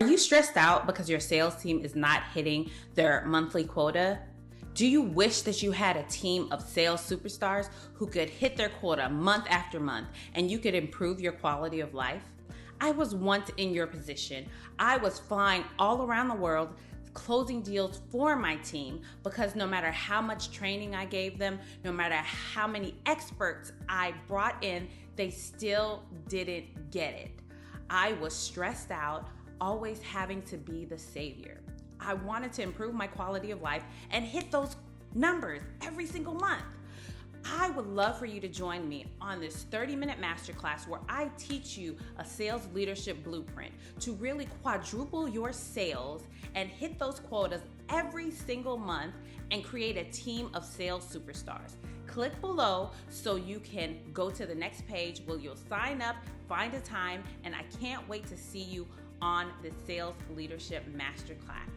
Are you stressed out because your sales team is not hitting their monthly quota? Do you wish that you had a team of sales superstars who could hit their quota month after month and you could improve your quality of life? I was once in your position. I was flying all around the world closing deals for my team because no matter how much training I gave them, no matter how many experts I brought in, they still didn't get it. I was stressed out, always having to be the savior. I wanted to improve my quality of life and hit those numbers every single month. I would love for you to join me on this 30-minute masterclass where I teach you a sales leadership blueprint to really quadruple your sales and hit those quotas every single month and create a team of sales superstars. Click below so you can go to the next page where you'll sign up, find a time, and I can't wait to see you on the Sales Leadership Masterclass.